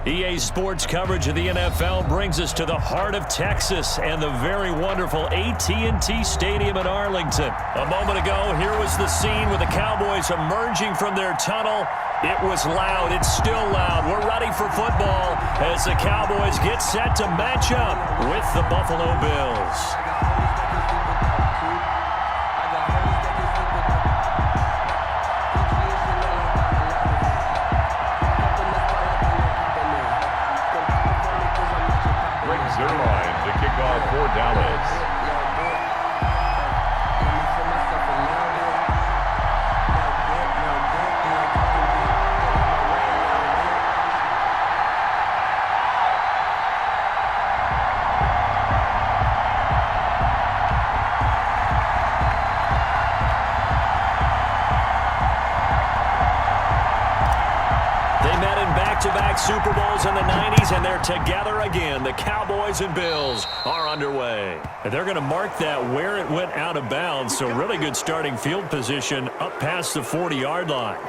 EA Sports coverage of the NFL brings us to the heart of Texas and the very wonderful AT&T Stadium in Arlington. A moment ago, here was the scene with the Cowboys emerging from their tunnel. It was loud. It's still loud. We're ready for football as the Cowboys get set to match up with the Buffalo Bills. Their line to kick off for Dallas. Back-to-back Super Bowls in the 90s, and they're together again. The Cowboys and Bills are underway. And they're going to mark that where it went out of bounds, so really good starting field position up past the 40-yard line.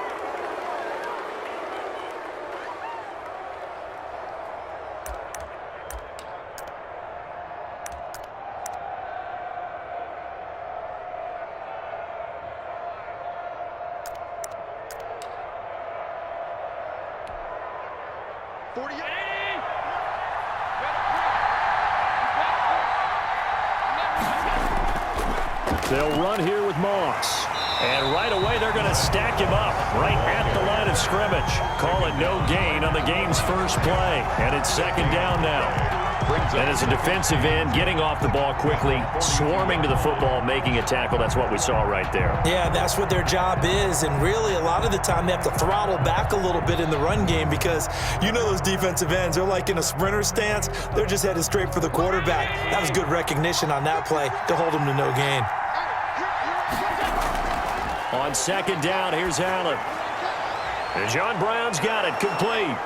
They'll run here with Moss. And right away, they're going to stack him up right at the line of scrimmage. Call it no gain on the game's first play. And it's second down now. And as a defensive end, getting off the ball quickly, swarming to the football, making a tackle, that's what we saw right there. Yeah, that's what their job is. And really, a lot of the time, they have to throttle back a little bit in the run game because you know those defensive ends, they're like in a sprinter stance. They're just headed straight for the quarterback. That was good recognition on that play to hold him to no gain. On second down, here's Allen. And John Brown's got it, complete.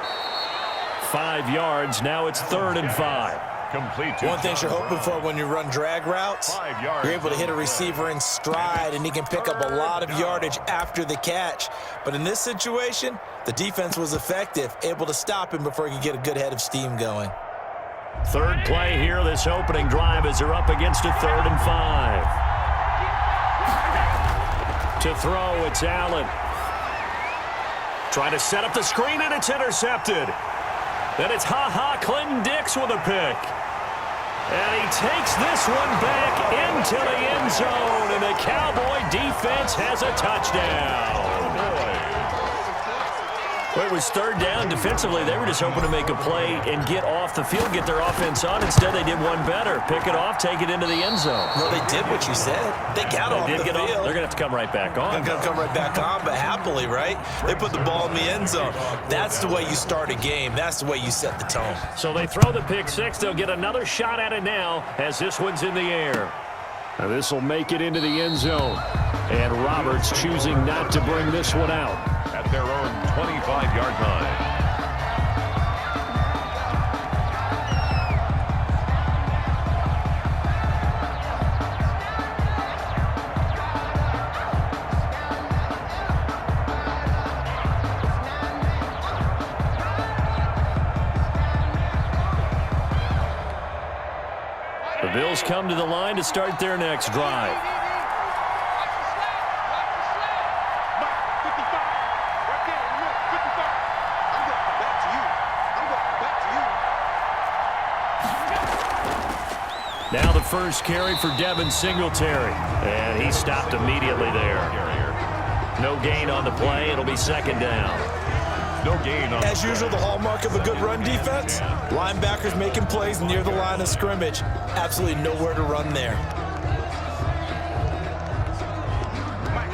5 yards, now it's 3rd and 5. Complete. One thing you're hoping for when you run drag routes, you're able to hit a receiver in stride, and he can pick up a lot of yardage after the catch. But in this situation, the defense was effective, able to stop him before he could get a good head of steam going. Third play here, this opening drive as they're up against a 3rd and 5. To throw, it's Allen. Trying to set up the screen, and it's intercepted. Then it's Clinton Dix with a pick. And he takes this one back into the end zone, and the Cowboy defense has a touchdown. Well, it was 3rd down. Defensively, they were just hoping to make a play and get off the field, get their offense on. Instead, they did one better. Pick it off, take it into the end zone. Well, they did what you said. They got off the field. They're going to have to come right back on. They're going to come right back on, but happily, right? They put the ball in the end zone. That's the way you start a game. That's the way you set the tone. So they throw the pick six. They'll get another shot at it now as this one's in the air. Now this will make it into the end zone. And Roberts choosing not to bring this one out. At their own 25-yard line. The Bills come to the line to start their next drive. Now the first carry for Devin Singletary. And he stopped immediately there. No gain on the play. It'll be second down. No gain on As usual, the hallmark of a good run defense, linebackers making plays near the line of scrimmage. Absolutely nowhere to run there.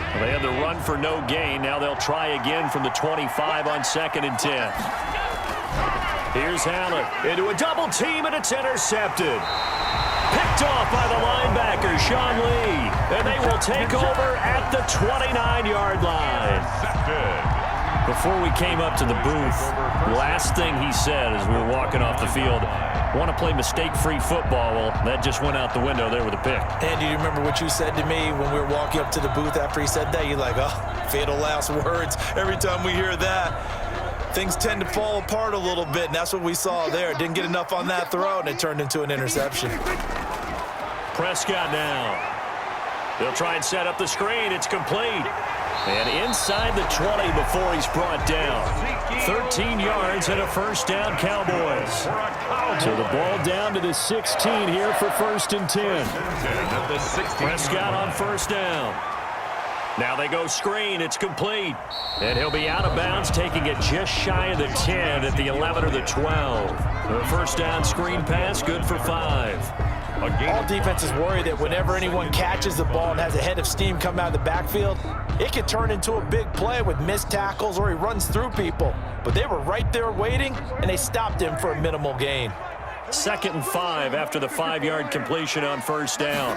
Well, they had the run for no gain. Now they'll try again from the 25 on 2nd and 10. Here's Allen into a double team, and it's intercepted. Picked off by the linebacker, Sean Lee. And they will take over at the 29-yard line. Before we came up to the booth, last thing he said as we were walking off the field, want to play mistake-free football. Well, that just went out the window there with a pick. And do you remember what you said to me when we were walking up to the booth after he said that? You're like, oh, fatal last words. Every time we hear that. things tend to fall apart a little bit, and that's what we saw there. Didn't get enough on that throw, and it turned into an interception. Prescott now. They'll try and set up the screen. It's complete. And inside the 20 before he's brought down. 13 yards and a first down, Cowboys. So the ball down to the 16 here for 1st and 10. Prescott on first down. Now they go screen. It's complete. And he'll be out of bounds, taking it just shy of the 10 at the 11 or the 12. The first down screen pass, good for 5. All defenses worry that whenever anyone catches the ball and has a head of steam come out of the backfield, it can turn into a big play with missed tackles or he runs through people. But they were right there waiting, and they stopped him for a minimal gain. 2nd and 5 after the 5-yard completion on first down.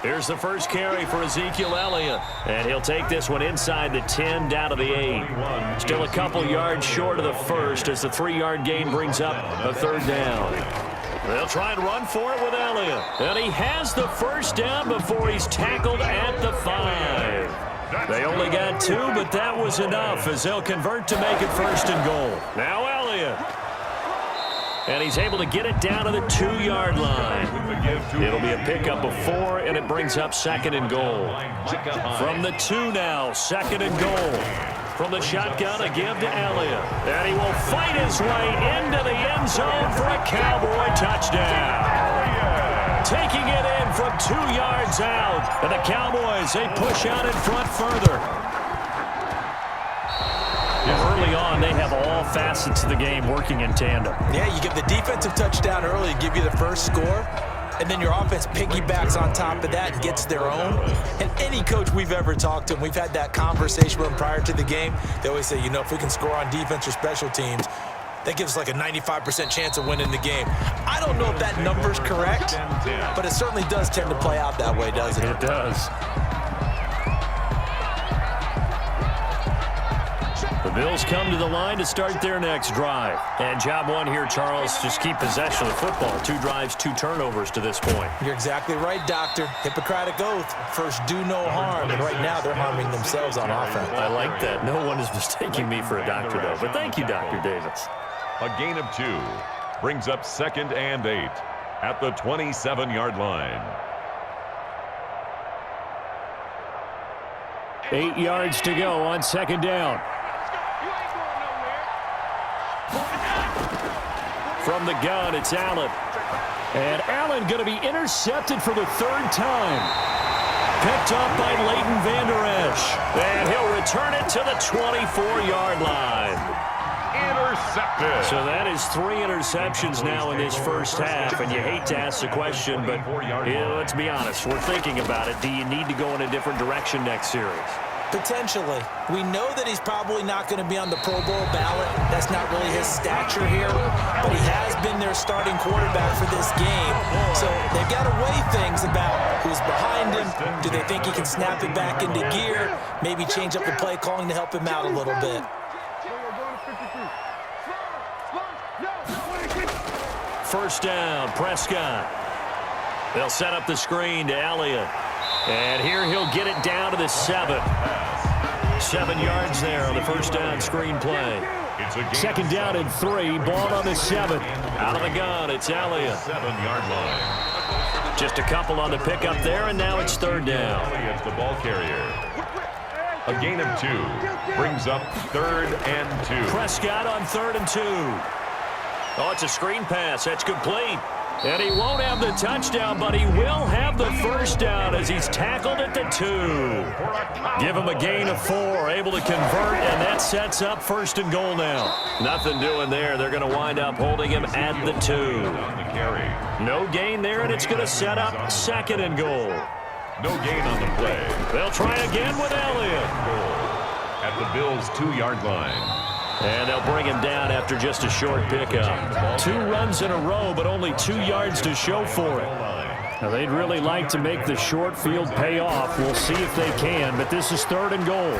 Here's the first carry for Ezekiel Elliott. And he'll take this one inside the 10 down to the 8. Still a couple yards short of the first as the 3-yard gain brings up a 3rd down. They'll try and run for it with Elliott. And he has the first down before he's tackled at the 5. They only got 2, but that was enough as they'll convert to make it 1st and goal. Now Elliott. And he's able to get it down to the 2-yard line. It'll be a pickup of 4, and it brings up 2nd and goal. From the 2 now, 2nd and goal. From the shotgun, a give to Elliott. And he will fight his way into the end zone for a Cowboy touchdown. Taking it in from 2 yards out. And the Cowboys, they push out in front further. Early on, they have all facets of the game working in tandem. Yeah, you give the defensive touchdown early, give you the first score, and then your offense piggybacks on top of that and gets their own. And any coach we've ever talked to, and we've had that conversation with them prior to the game, they always say, you know, if we can score on defense or special teams, that gives us like a 95% chance of winning the game. I don't know if that number's correct, but it certainly does tend to play out that way, doesn't it? It does. The Bills come to the line to start their next drive. And job one here, Charles, just keep possession of the football. 2 drives, 2 turnovers to this point. You're exactly right, Doctor. Hippocratic oath. First, do no harm. And right now, they're harming themselves on offense. I like that. No one is mistaking me for a doctor, though. But thank you, Dr. Davis. A gain of 2 brings up 2nd and 8 at the 27-yard line. 8 yards to go on 2nd down. From the gun, it's Allen. And Allen going to be intercepted for the 3rd time. Picked up by Leighton Vander Esch. And he'll return it to the 24-yard line. Intercepted. So that is 3 interceptions now in this first half. And you hate to ask the question, but let's be honest. We're thinking about it. Do you need to go in a different direction next series? Potentially. We know that he's probably not going to be on the Pro Bowl ballot. That's not really his stature here. But he has been their starting quarterback for this game. So they've got to weigh things about who's behind him. Do they think he can snap it back into gear? Maybe change up the play calling to help him out a little bit. First down, Prescott. They'll set up the screen to Elliott. And here he'll get it down to the 7. 7 yards there on the first down screen play. 2nd down and 3. Ball on the 7. Out of the gun, it's Elliott. 7-yard line. Just a couple on the pickup there, and now it's 3rd down. It's the ball carrier. A gain of 2 brings up 3rd and 2. Prescott on 3rd and 2. Oh, it's a screen pass. That's complete. And he won't have the touchdown, but he will have the first down as he's tackled at the 2. Give him a gain of 4, able to convert, and that sets up 1st and goal now. Nothing doing there. They're going to wind up holding him at the 2. No gain there, and it's going to set up 2nd and goal. No gain on the play. They'll try again with Elliott. At the Bills' 2-yard line. And they'll bring him down after just a short pickup. 2 runs in a row, but only 2 yards to show for it. Now, they'd really like to make the short field pay off. We'll see if they can, but this is 3rd and goal.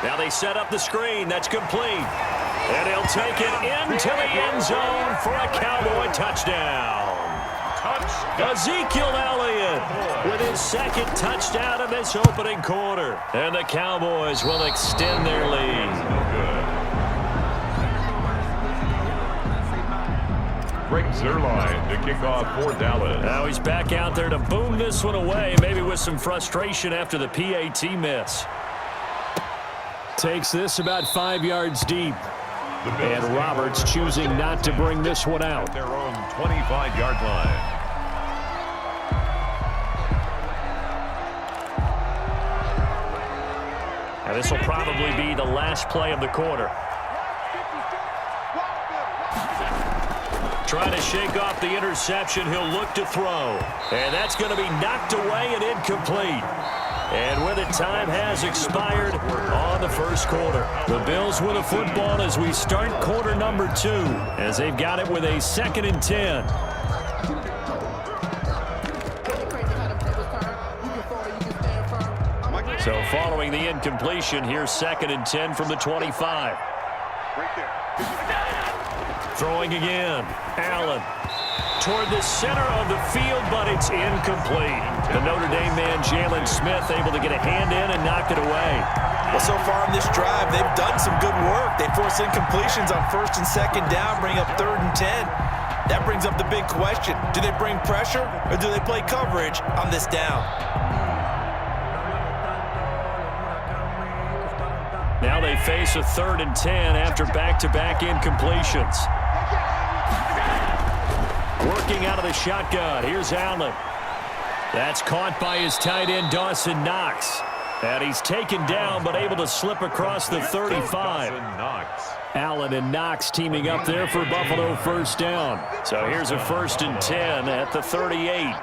Now they set up the screen. That's complete. And he'll take it into the end zone for a Cowboy touchdown. Ezekiel Elliott with his second touchdown in this opening quarter. And the Cowboys will extend their lead. Greg Zuerlein to kick off for Dallas. Now he's back out there to boom this one away, maybe with some frustration after the PAT miss. Takes this about 5 yards deep. And Roberts choosing not to bring this one out. Their own 25-yard line. And this will probably be the last play of the quarter. Trying to shake off the interception. He'll look to throw. And that's going to be knocked away and incomplete. And with it, time has expired on the first quarter. The Bills with a football as we start quarter number 2, as they've got it with a 2nd and 10. So following the incompletion, here's 2nd and 10 from the 25. Throwing again. Allen toward the center of the field, but it's incomplete. The Notre Dame man, Jalen Smith, able to get a hand in and knock it away. Well, so far in this drive, they've done some good work. They force incompletions on 1st and 2nd down, bring up 3rd and 10. That brings up the big question. Do they bring pressure or do they play coverage on this down? Now they face a 3rd and 10 after back-to-back incompletions. Working out of the shotgun. Here's Allen. That's caught by his tight end, Dawson Knox. And he's taken down, but able to slip across the 35. Allen and Knox teaming up there for Buffalo first down. So here's a 1st and 10 at the 38.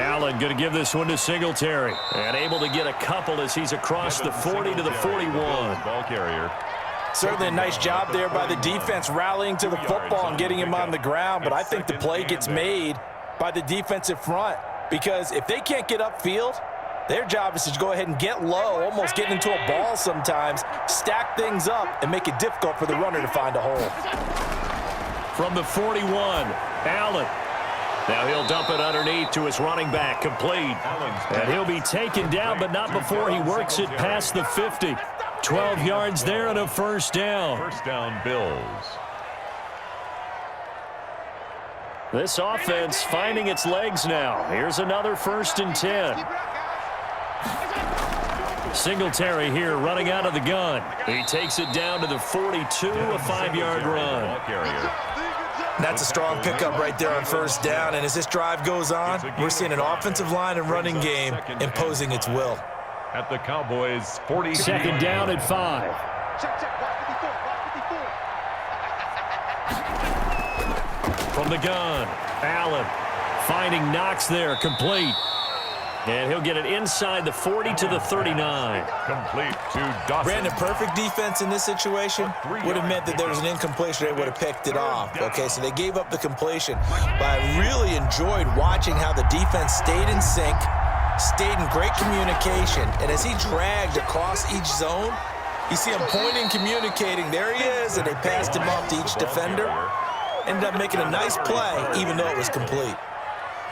Allen going to give this one to Singletary. And able to get a couple as he's across the 40 to the 41. Ball carrier. Certainly a nice job there by the defense rallying to the football and getting him on the ground. But I think the play gets made by the defensive front. Because if they can't get upfield, their job is to go ahead and get low, almost get into a ball sometimes, stack things up, and make it difficult for the runner to find a hole. From the 41, Allen. Now he'll dump it underneath to his running back, complete. And he'll be taken down, but not before he works it past the 50. 12 yards there and a first down. First down, Bills. This offense finding its legs now. Here's another 1st and 10. Singletary here running out of the gun. He takes it down to the 42, a 5-yard run. That's a strong pickup right there on 1st down. And as this drive goes on, we're seeing an offensive line and running game imposing its will. At the Cowboys' 40. 2nd down at 5. From the gun, Allen finding Knox there, complete. And he'll get it inside the 40 to the 39. Complete to Dawson. Brandon, perfect defense in this situation would have meant that there was an incompletion. They would have picked it off. Okay, so they gave up the completion. But I really enjoyed watching how the defense stayed in sync, stayed in great communication. And as he dragged across each zone, you see him pointing, communicating. There he is, and they passed him off to each defender. Ended up making a nice play, even though it was complete.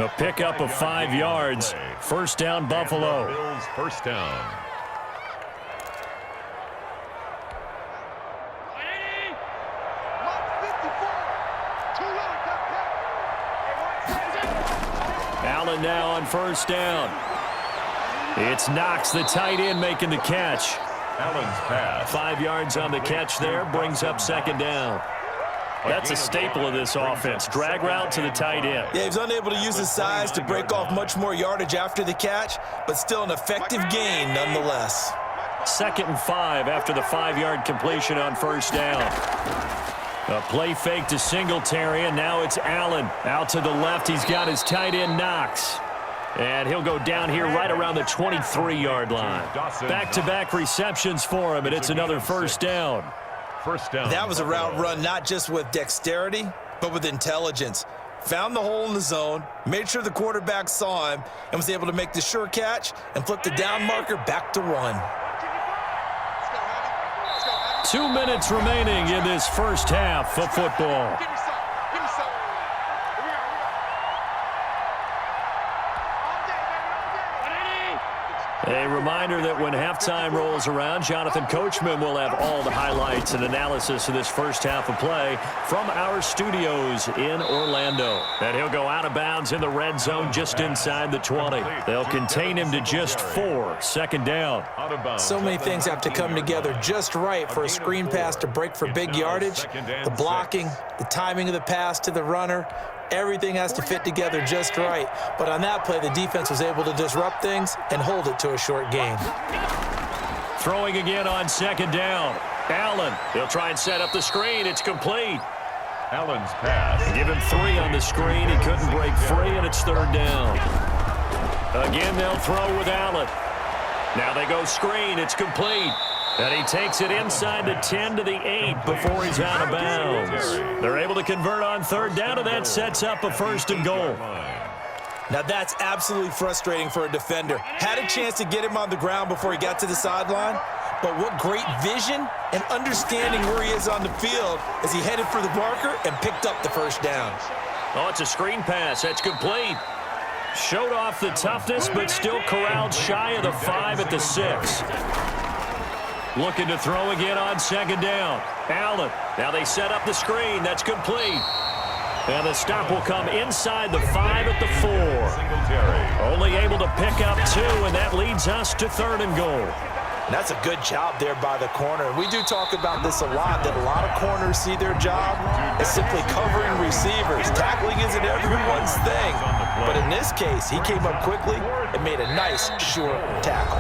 A pickup of 5 yards. First down, Buffalo. Bills first down. Allen now on 1st down. It's Knox, the tight end, making the catch. Allen's pass. 5 yards on the catch there, brings up 2nd down. That's a staple of this offense. Drag route to the tight end. Yeah, he's unable to use his size to break off much more yardage after the catch, but still an effective gain nonetheless. 2nd and 5 after the 5-yard completion on 1st down. A play fake to Singletary, and now it's Allen. Out to the left, he's got his tight end, Knox. And he'll go down here right around the 23-yard line. Back-to-back receptions for him, and it's another first down. First down. That was a route run not just with dexterity, but with intelligence. Found the hole in the zone, made sure the quarterback saw him, and was able to make the sure catch and flip the down marker back to 1. 2 minutes remaining in this first half of football. A reminder that when halftime rolls around, Jonathan Coachman will have all the highlights and analysis of this first half of play from our studios in Orlando. And he'll go out of bounds in the red zone just inside the 20. They'll contain him to just 4. Second down. So many things have to come together just right for a screen pass to break for big yardage. The blocking, the timing of the pass to the runner, everything has to fit together just right. But on that play, the defense was able to disrupt things and hold it to a short gain. Throwing again on second down. Allen, he'll try and set up the screen. It's complete. Allen's pass. Give him 3 on the screen. He couldn't break free, and it's third down. Again, they'll throw with Allen. Now they go screen. It's complete. And he takes it inside the 10 to the 8 before he's out of bounds. They're able to convert on third down, and that sets up a first and goal. Now that's absolutely frustrating for a defender. Had a chance to get him on the ground before he got to the sideline, but what great vision and understanding where he is on the field as he headed for the marker and picked up the first down. Oh, it's a screen pass. That's complete. Showed off the toughness, but still corralled shy of the 5 at the 6. Looking to throw again on second down. Allen. Now they set up the screen. That's complete. And the stop will come inside the 5 at the 4. Only able to pick up 2, and that leads us to third and goal. That's a good job there by the corner. We do talk about this a lot, that a lot of corners see their job as simply covering receivers. Tackling isn't everyone's thing. But in this case, he came up quickly and made a nice, short tackle.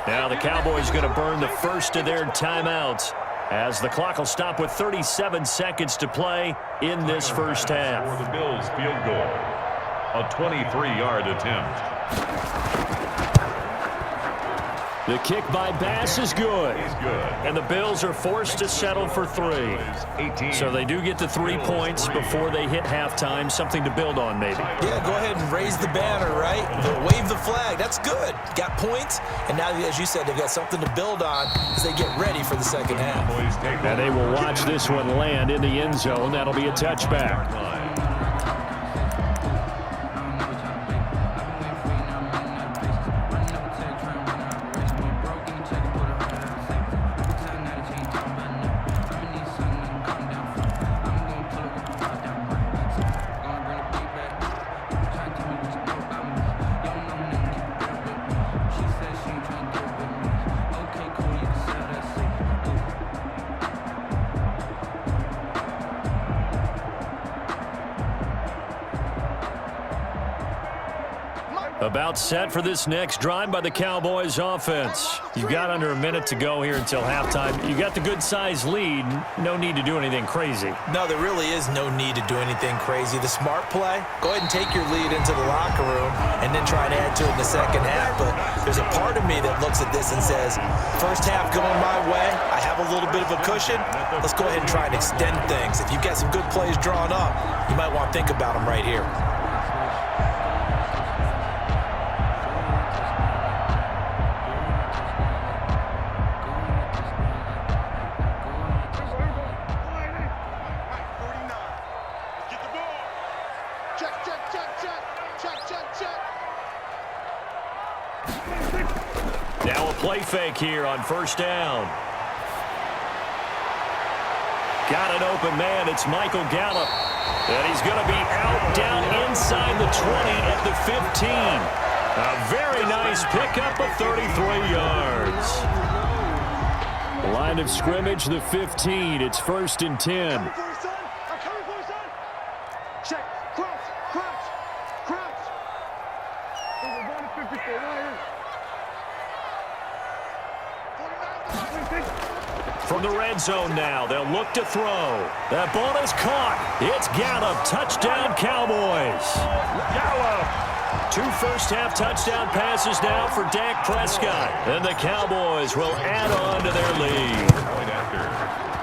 Now the Cowboys going to burn the first of their timeouts as the clock will stop with 37 seconds to play in this first half. For the Bills field goal, a 23-yard attempt. The kick by Bass is good. And the Bills are forced to settle for 3. So they do get the 3 points before they hit halftime, something to build on maybe. Yeah, go ahead and raise the banner, right? Wave the flag. That's good. Got points, and now, as you said, they've got something to build on as they get ready for the second half. And they will watch this one land in the end zone. That'll be a touchback. About set for this next drive by the Cowboys offense. You've got under a minute to go here until halftime. You got the good-sized lead. No need to do anything crazy. No, there really is no need to do anything crazy. The smart play, go ahead and take your lead into the locker room and then try and add to it in the second half. But there's a part of me that looks at this and says, first half going my way, I have a little bit of a cushion. Let's go ahead and try and extend things. If you've got some good plays drawn up, you might want to think about them right here. Now a play fake here on first down. Got an open man. It's Michael Gallup. And he's going to be out down inside the 20 at the 15. A very nice pickup of 33 yards. Line of scrimmage, the 15. It's first and 10. From the red zone now, they'll look to throw. That ball is caught. It's Gallup. Touchdown, Cowboys. Gallup. 2 first-half touchdown passes now for Dak Prescott. And the Cowboys will add on to their lead.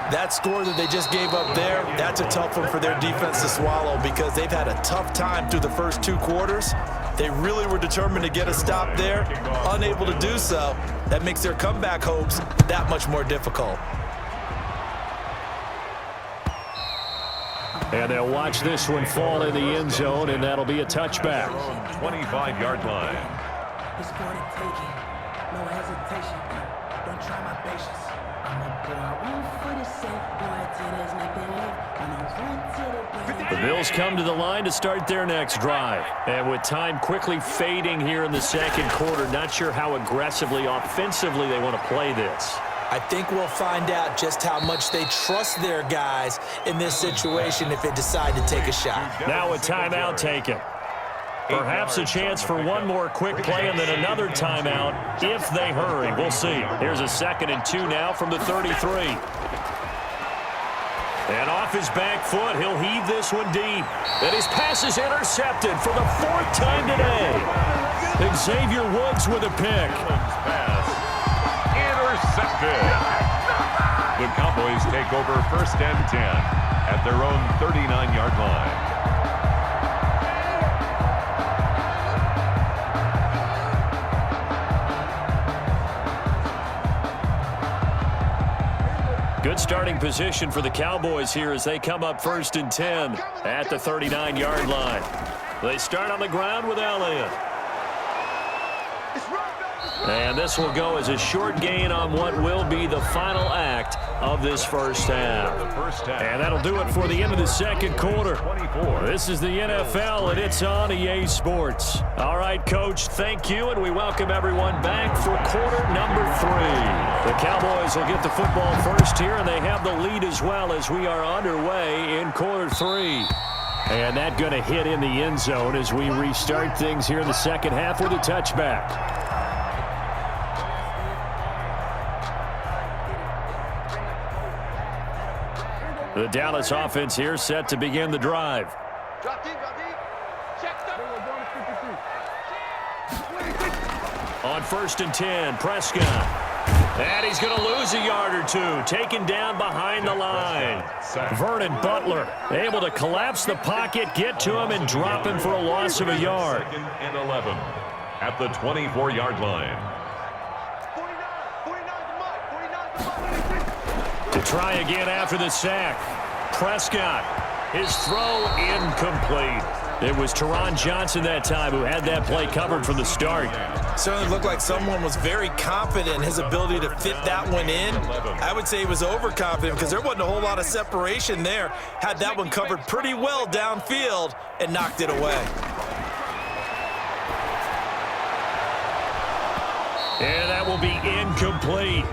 That score that they just gave up there, that's a tough one for their defense to swallow because they've had a tough time through the first 2 quarters. They really were determined to get a stop there, unable to do so. That makes their comeback hopes that much more difficult. And they'll watch this one fall in the end zone, and that'll be a touchback. 25-yard line. no hesitation. Don't try my patience. I'ma put out one for the safe, boy, till there's nothing left. I'ma run to the The Bills come to the line to start their next drive. And with time quickly fading here in the second quarter, not sure how aggressively, offensively they want to play this. I think we'll find out just how much they trust their guys in this situation if they decide to take a shot. Now a timeout taken. Perhaps a chance for one more quick play and then another timeout if they hurry. We'll see. Here's a 2nd and 2 now from the 33. And off his back foot, he'll heave this one deep. And his pass is intercepted for the 4th time today. Xavier Woods with a pick. Intercepted. The Cowboys take over 1st and 10 at their own 39-yard line. Good starting position for the Cowboys here as they come up 1st and 10 at the 39-yard line. They start on the ground with Elliott. And this will go as a short gain on what will be the final act of this first half. And that'll do it for the end of the second quarter. This is the NFL, and it's on EA Sports. All right, Coach, thank you, and we welcome everyone back for quarter number 3. The Cowboys will get the football first here, and they have the lead as well as we are underway in quarter 3. And that going to hit in the end zone as we restart things here in the second half with a touchback. The Dallas offense here set to begin the drive. On 1st and 10, Prescott. And he's going to lose a yard or two, taken down behind the line. Vernon Butler able to collapse the pocket, get to him, and drop him for a loss of a yard. 2nd and 11 at the 24-yard line. To try again after the sack. Prescott, his throw incomplete. It was Teron Johnson that time who had that play covered from the start. Certainly looked like someone was very confident in his ability to fit that one in. I would say he was overconfident because there wasn't a whole lot of separation there. Had that one covered pretty well downfield and knocked it away. And that will be incomplete.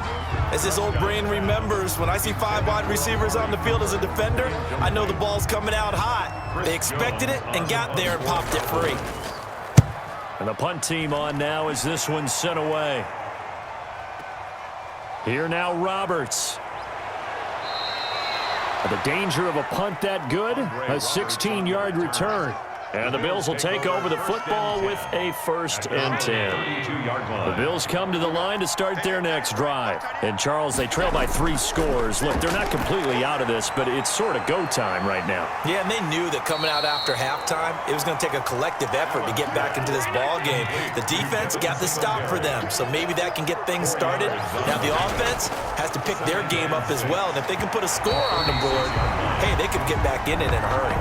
As his old brain remembers, when I see 5 wide receivers on the field as a defender, I know the ball's coming out hot. They expected it and got there and popped it free. And the punt team on now as this one's sent away. Here now Roberts. The danger of a punt that good, a 16-yard return. And the Bills will take over the football with a 1st and 10. The Bills come to the line to start their next drive. And, Charles, they trail by 3 scores. Look, they're not completely out of this, but it's sort of go time right now. Yeah, and they knew that coming out after halftime, it was going to take a collective effort to get back into this ball game. The defense got the stop for them, so maybe that can get things started. Now the offense has to pick their game up as well, and if they can put a score on the board, hey, they could get back in it in a hurry.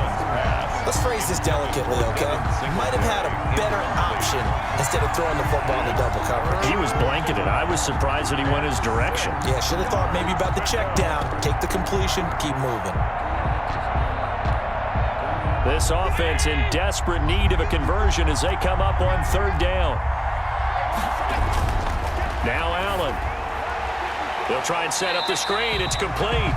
Let's phrase this delicately, okay? Might have had a better option instead of throwing the football into double coverage. He was blanketed. I was surprised that he went his direction. Yeah, should have thought maybe about the check down, take the completion, keep moving. This offense in desperate need of a conversion as they come up on 3rd down. Now Allen. They'll try and set up the screen. It's complete.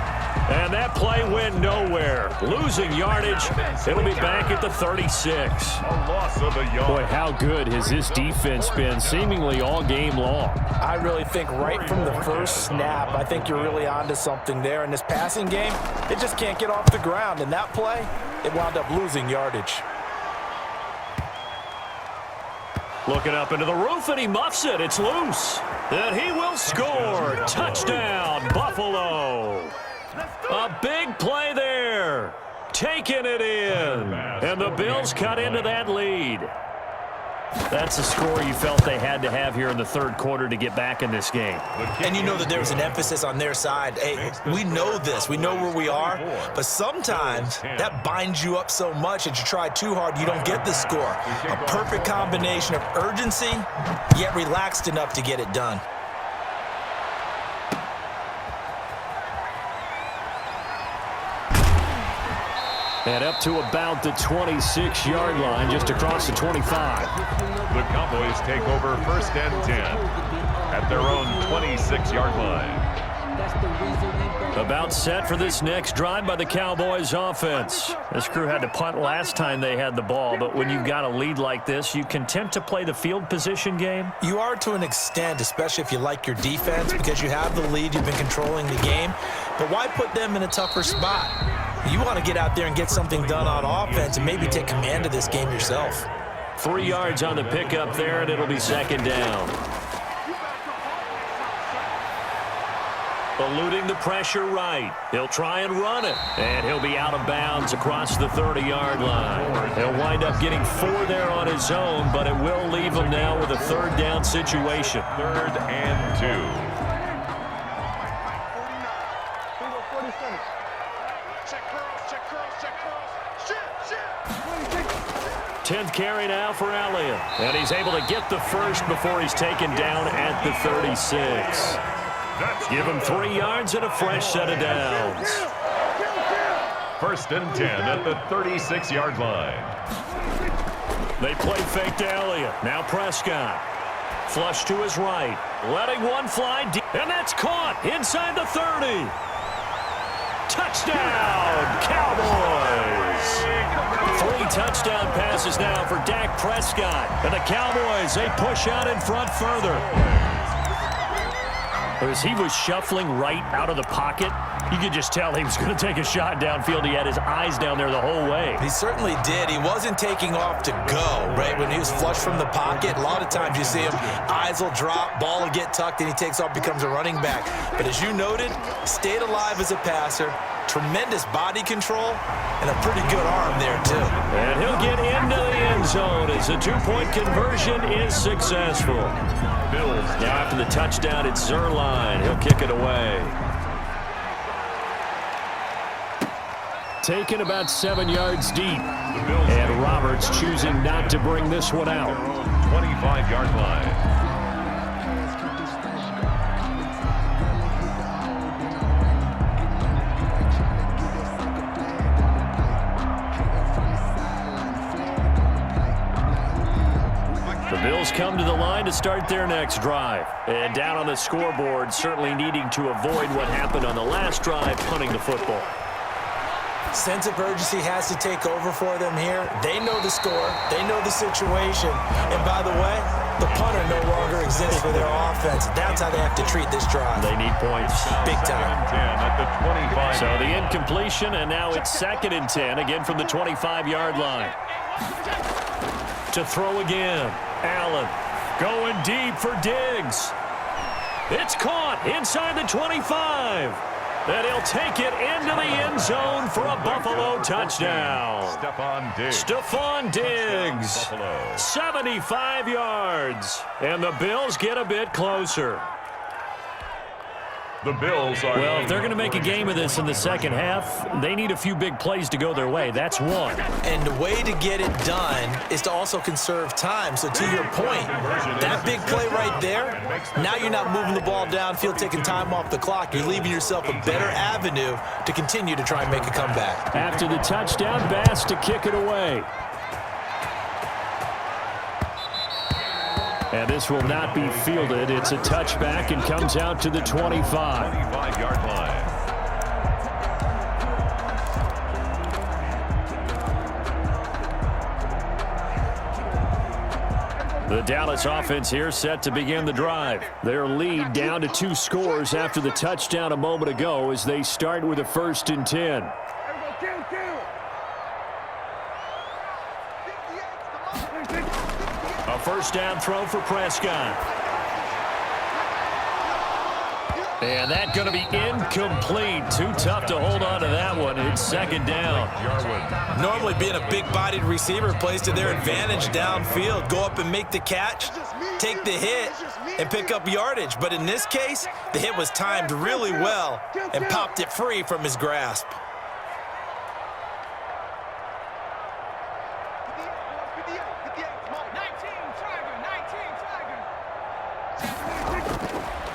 And that play went nowhere. Losing yardage. It'll be back at the 36. A loss of a yard. Boy, how good has this defense been seemingly all game long? I really think right from the first snap, I think you're really onto something there. In this passing game, it just can't get off the ground. And that play, it wound up losing yardage. Looking up into the roof, and he muffs it. It's loose. And he will score. Touchdown, Buffalo. A big play there. Taking it in. And the Bills cut into that lead. That's the score you felt they had to have here in the third quarter to get back in this game. And you know that there was an emphasis on their side. Hey, we know this. We know where we are. But sometimes that binds you up so much that you try too hard, you don't get the score. A perfect combination of urgency, yet relaxed enough to get it done. And up to about the 26-yard line, just across the 25. The Cowboys take over first and 10 at their own 26-yard line. About set for this next drive by the Cowboys offense. This crew had to punt last time they had the ball, but when you've got a lead like this, you content to play the field position game? You are to an extent, especially if you like your defense, because you have the lead, you've been controlling the game. But why put them in a tougher spot? You want to get out there and get something done on offense and maybe take command of this game yourself. 3 yards on the pickup there, and it'll be second down. Eluding the pressure right. He'll try and run it. And he'll be out of bounds across the 30-yard line. He'll wind up getting 4 there on his own, but it will leave him now with a third down situation. 3rd and 2. 10th carry now for Elliott. And he's able to get the first before he's taken down at the 36. Give him 3 yards and a fresh set of downs. 1st and 10 at the 36-yard line. They play fake to Elliott. Now Prescott. Flush to his right. Letting one fly deep. And that's caught inside the 30. Touchdown, Cowboys. 3 touchdown passes now for Dak Prescott. And the Cowboys, they push out in front further. As he was shuffling right out of the pocket, you could just tell he was going to take a shot downfield. He had his eyes down there the whole way. He certainly did. He wasn't taking off to go, right? When he was flushed from the pocket, a lot of times you see him, eyes will drop, ball will get tucked, and he takes off, becomes a running back. But as you noted, stayed alive as a passer, tremendous body control, and a pretty good arm there, too. And he'll get into the end zone as the 2-point conversion is successful. Now after the touchdown, it's Zerline. He'll kick it away. Taken about 7 yards deep. And Roberts choosing not to bring this one out. 25-yard line. The Bills come to the line to start their next drive. And down on the scoreboard, certainly needing to avoid what happened on the last drive, punting the football. Sense of urgency has to take over for them here. They know the score. They know the situation. And by the way, the punter no longer exists for their offense. That's how they have to treat this drive. They need points. Big time. At the 25. So the incompletion, and now it's 2nd and 10, again from the 25-yard line. To throw again. Allen going deep for Diggs. It's caught inside the 25. And he'll take it into the end zone for a Buffalo touchdown. Stephon Diggs. 75 yards. And the Bills get a bit closer. The Bills are... Well, if they're going to make a game of this in the second half, they need a few big plays to go their way. That's one. And the way to get it done is to also conserve time. So to your point, that big play right there, now you're not moving the ball downfield, taking time off the clock. You're leaving yourself a better avenue to continue to try and make a comeback. After the touchdown, Bass to kick it away. And this will not be fielded. It's a touchback and comes out to the 25. 25-yard line. The Dallas offense here set to begin the drive. Their lead down to 2 scores after the touchdown a moment ago as they start with a 1st and 10. A first down throw for Prescott. And that's going to be incomplete. Too tough to hold on to that one. It's second down. Normally being a big-bodied receiver plays to their advantage downfield. Go up and make the catch, take the hit, and pick up yardage. But in this case, the hit was timed really well and popped it free from his grasp.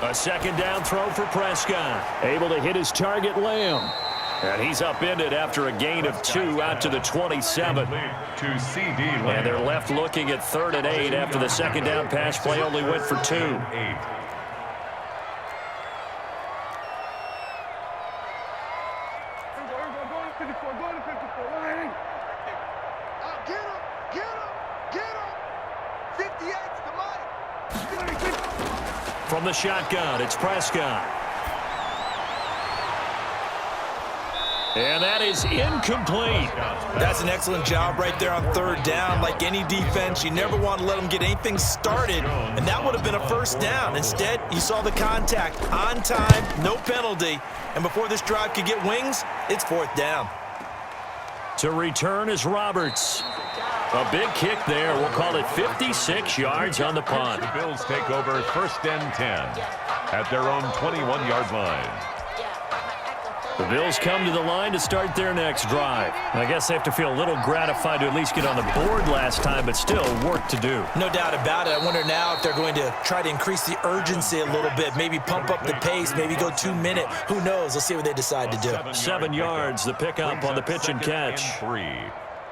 A second down throw for Prescott. Able to hit his target, Lamb. And he's upended after a gain of 2 out to the 27. To CD Lamb. And they're left looking at 3rd and 8 after the second down pass play only went for 2. 8. From the shotgun, it's Prescott. And that is incomplete. That's an excellent job right there on 3rd down. Like any defense, you never want to let them get anything started, and that would have been a 1st down. Instead, you saw the contact on time, no penalty, and before this drive could get wings, it's 4th down. To return is Roberts. A big kick there. We'll call it 56 yards on the punt. The Bills take over 1st and 10 at their own 21-yard line. The Bills come to the line to start their next drive. I guess they have to feel a little gratified to at least get on the board last time, but still work to do. No doubt about it. I wonder now if they're going to try to increase the urgency a little bit, maybe pump up the pace, maybe go 2-minute. Who knows? Let's see what they decide to do. 7 yards, the pickup on the pitch and catch. 3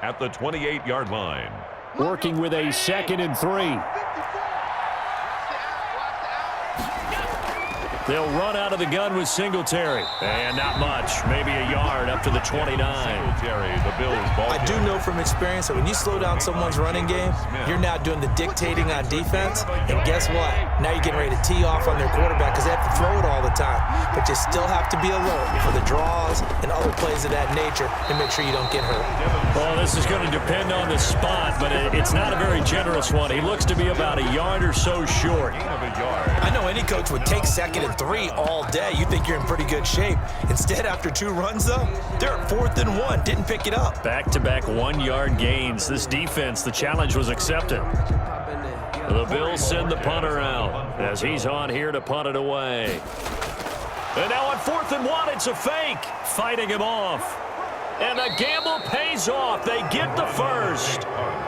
at the 28-yard line. Working with a 2nd and 3. They'll run out of the gun with Singletary. And not much. Maybe a yard up to the 29. Singletary, the Bills ball. I do know from experience that when you slow down someone's running game, you're now doing the dictating on defense. And guess what? Now you're getting ready to tee off on their quarterback because they have to throw it all the time. But you still have to be alert for the draws and other plays of that nature and make sure you don't get hurt. Well, this is going to depend on the spot, but it's not a very generous one. He looks to be about a yard or so short. I know any coach would take 2nd and 3 all day. You think you're in pretty good shape. Instead, after 2 runs, though, they're at 4th and 1. Didn't pick it up. Back-to-back 1-yard gains. This defense, the challenge was accepted. The Bills send the punter out as he's on here to punt it away. And now on 4th and 1, it's a fake. Fighting him off. And the gamble pays off. They get the first.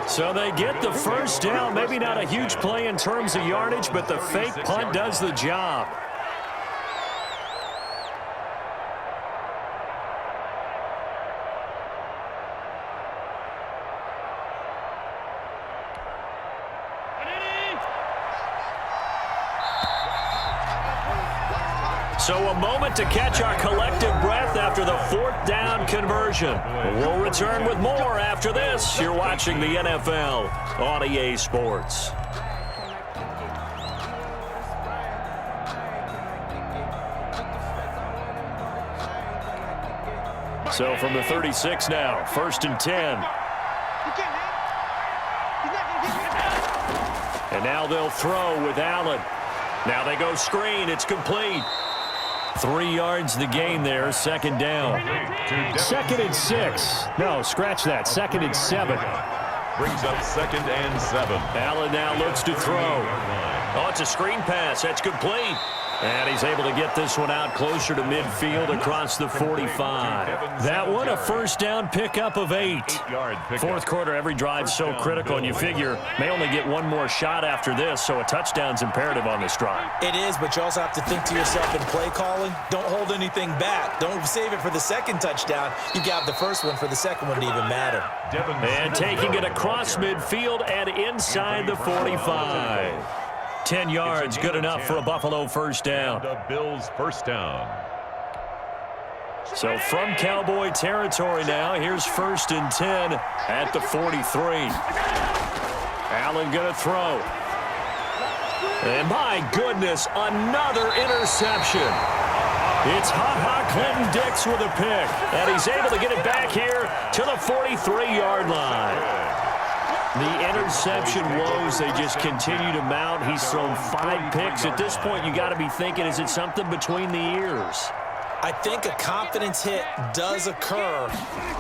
So they get the 1st down. Maybe not a huge play in terms of yardage, but the fake punt does the job. So a moment to catch our collective breath after the 4th down conversion. We'll return with more after this. You're watching the NFL on EA Sports. So from the 36 now, 1st and 10. And now they'll throw with Allen. Now they go screen. It's complete. 3 yards the gain there, 2nd down. 2nd and 6. No, scratch that. 2nd and 7. Brings up 2nd and 7. Allen now looks to throw. Oh, it's a screen pass. That's complete. And he's able to get this one out closer to midfield across the 45. That one, a 1st down pickup of 8. 4th quarter, every drive so critical, and you figure may only get one more shot after this, so a touchdown's imperative on this drive. It is, but you also have to think to yourself in play calling, don't hold anything back. Don't save it for the 2nd touchdown. You got the 1st one for the 2nd one to even matter. And taking it across midfield and inside the 45. 10 yards, good enough for a Buffalo 1st down. The Bills 1st down. So from Cowboy territory now, here's 1st and 10 at the 43. Allen going to throw. And my goodness, another interception. It's Ha-Ha Clinton Dix with a pick. And he's able to get it back here to the 43-yard line. The interception woes, they just continue to mount. He's thrown 5 picks. At this point, you got to be thinking, is it something between the ears? I think a confidence hit does occur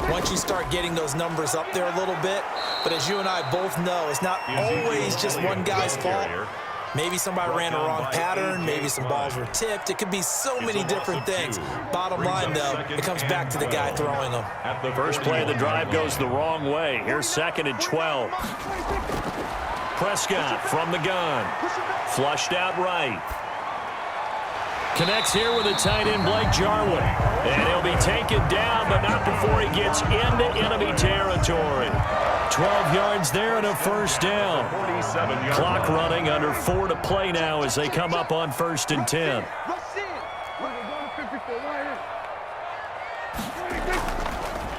once you start getting those numbers up there a little bit. But as you and I both know, it's not always just one guy's fault. Maybe somebody ran a wrong pattern. Maybe some balls were tipped. It could be so many different things. Bottom line, though, it comes back to the guy throwing them. The first play of the drive goes the wrong way. Here's 2nd and 12. Prescott from the gun. Flushed out right. Connects here with a tight end, Blake Jarwin. And he'll be taken down, but not before he gets into enemy territory. 12 yards there and a first down. Clock running, under 4 to play now as they come up on 1st and 10.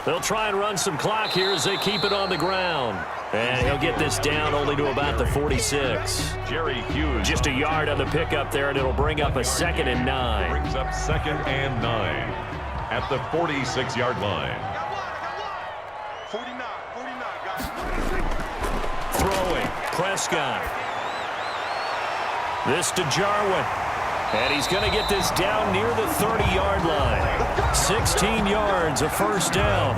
They'll try and run some clock here as they keep it on the ground. And he'll get this down only to about the 46. Jerry Hughes. Just a yard on the pickup there, and it'll bring up a 2nd and 9. Brings up 2nd and 9 at the 46-yard line. 49, Throwing, Prescott. This to Jarwin. And he's going to get this down near the 30-yard line. 16 yards, a first down.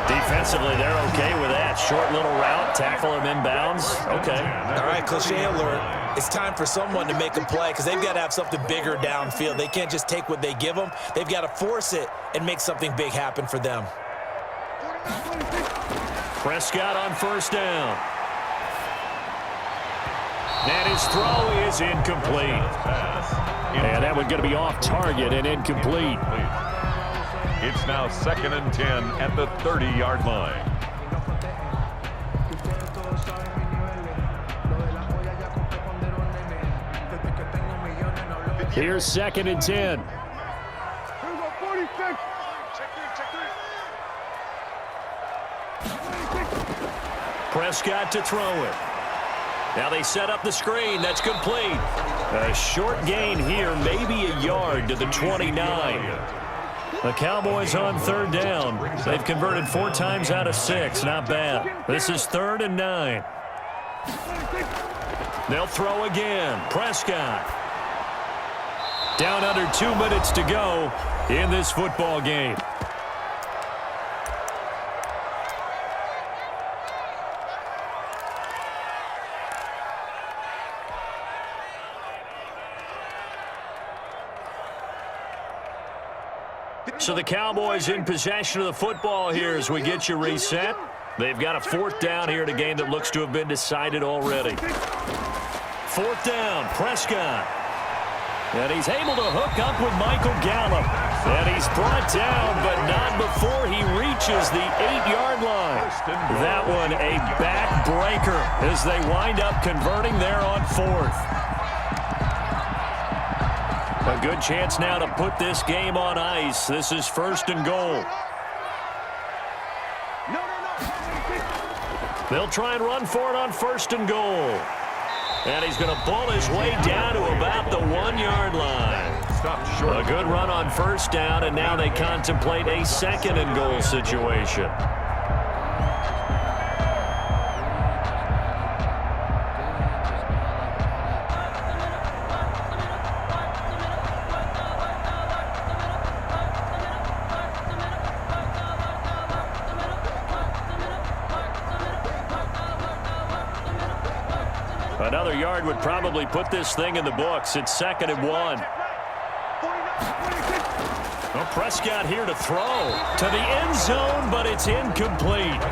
Defensively, they're okay with that. Short little route, tackle him inbounds. Okay. All right, cliche alert. It's time for someone to make a play because they've got to have something bigger downfield. They can't just take what they give them. They've got to force it and make something big happen for them. Prescott on first down. And his throw is incomplete. And that one going to be off target and incomplete. It's now 2nd and 10 at the 30-yard line. Here's 2nd and 10. Prescott to throw it. Now they set up the screen. That's complete. A short gain here, maybe a yard to the 29. The Cowboys on 3rd down. They've converted 4 times out of 6. Not bad. This is 3rd and 9. They'll throw again. Prescott. Down under 2 minutes to go in this football game. So the Cowboys in possession of the football here as we get you reset. They've got a 4th down here in a game that looks to have been decided already. 4th down, Prescott. And he's able to hook up with Michael Gallup. And he's brought down, but not before he reaches the 8-yard line. That one a backbreaker as they wind up converting there on 4th. A good chance now to put this game on ice. This is 1st and goal. They'll try and run for it on 1st and goal. And he's going to bull his way down to about the 1-yard line. Stopped short. A good run on 1st down, and now they contemplate a 2nd and goal situation. Another yard would probably put this thing in the books. It's 2nd and 1. Well, Prescott here to throw to the end zone, but it's incomplete.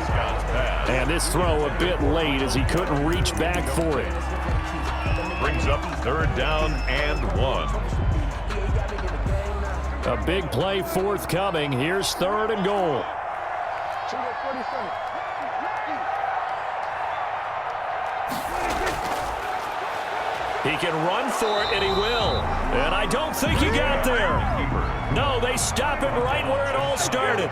And this throw a bit late as he couldn't reach back for it. Brings up 3rd down and 1. A big play forthcoming. Here's 3rd and goal. He can run for it, and he will. And I don't think he got there. No, they stop him right where it all started.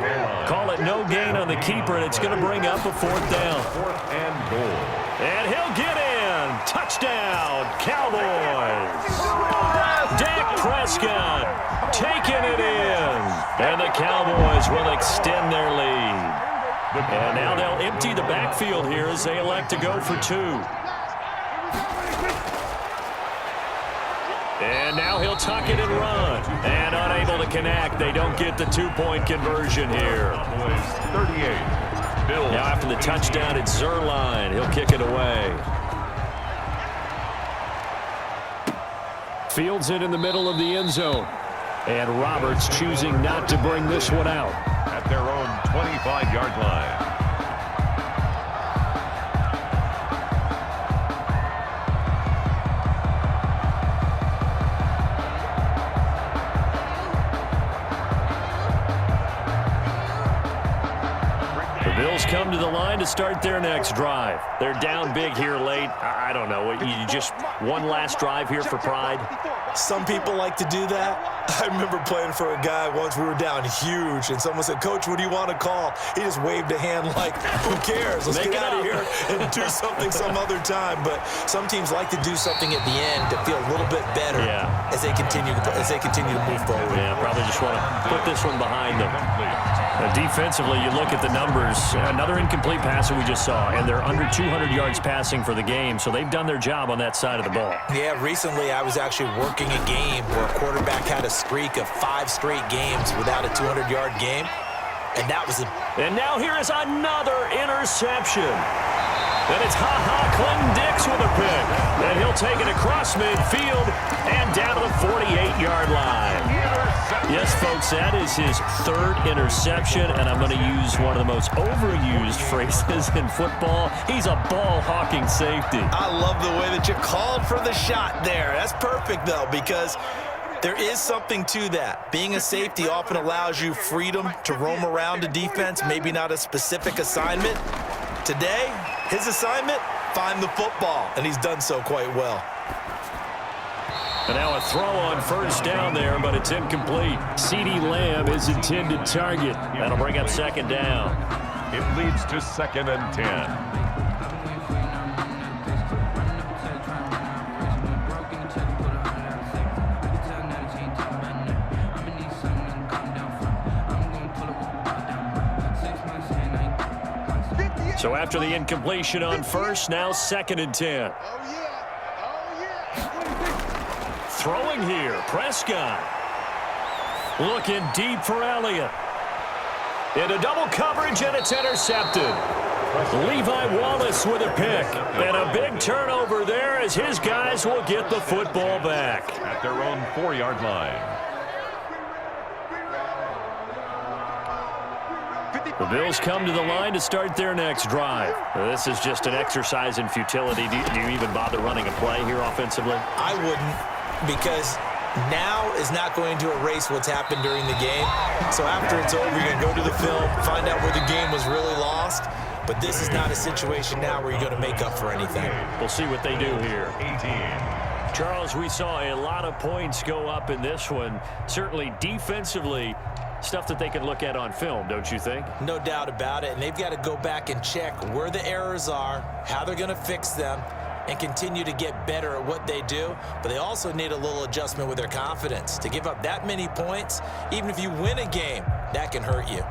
Call it no gain on the keeper, and it's going to bring up a 4th down. 4th and goal. And he'll get in. Touchdown, Cowboys. Dak Prescott taking it in. And the Cowboys will extend their lead. And now they'll empty the backfield here as they elect to go for 2. And now he'll tuck it and run. And unable to connect. They don't get the 2-point conversion here. 38. Bills. Now after the touchdown, it's Zerline. He'll kick it away. Fields it in the middle of the end zone. And Roberts choosing not to bring this one out. At their own 25-yard line. Bills come to the line to start their next drive. They're down big here late. I don't know. You just one last drive here for pride? Some people like to do that. I remember playing for a guy once. We were down huge, and someone said, "Coach, what do you want to call?" He just waved a hand like, who cares? Let's get out of here and do something some other time. But some teams like to do something at the end to feel a little bit better as they continue to move forward. Yeah, probably just want to put this one behind them. Defensively, you look at the numbers. Another incomplete pass that we just saw, and they're under 200 yards passing for the game, so they've done their job on that side of the ball. Yeah, recently I was actually working a game where a quarterback had a streak of 5 straight games without a 200-yard game, and that was And now here is another interception. And it's Clinton Dix with a pick. And he'll take it across midfield and down to the 48-yard line. Yes, folks, that is his 3rd interception, and I'm going to use one of the most overused phrases in football. He's a ball-hawking safety. I love the way that you called for the shot there. That's perfect, though, because there is something to that. Being a safety often allows you freedom to roam around a defense, maybe not a specific assignment. Today, his assignment, find the football, and he's done so quite well. And now a throw on first down there, but it's incomplete. CeeDee Lamb is intended target. That'll bring up 2nd down. It leads to 2nd and 10. So after the incompletion on first, now 2nd and 10. Throwing here, Prescott. Looking deep for Elliott. Into double coverage, and it's intercepted. Levi Wallace with a pick. And a big turnover there as his guys will get the football back. At their own 4-yard line. The Bills come to the line to start their next drive. This is just an exercise in futility. Do you even bother running a play here offensively? I wouldn't, because now is not going to erase what's happened during the game. So after it's over, you're going to go to the film, find out where the game was really lost. But this is not a situation now where you're going to make up for anything. We'll see what they do here. 18. Charles, we saw a lot of points go up in this one. Certainly defensively, stuff that they can look at on film, don't you think? No doubt about it. And they've got to go back and check where the errors are, how they're going to fix them, and continue to get better at what they do. But they also need a little adjustment with their confidence. To give up that many points, even if you win a game, that can hurt you.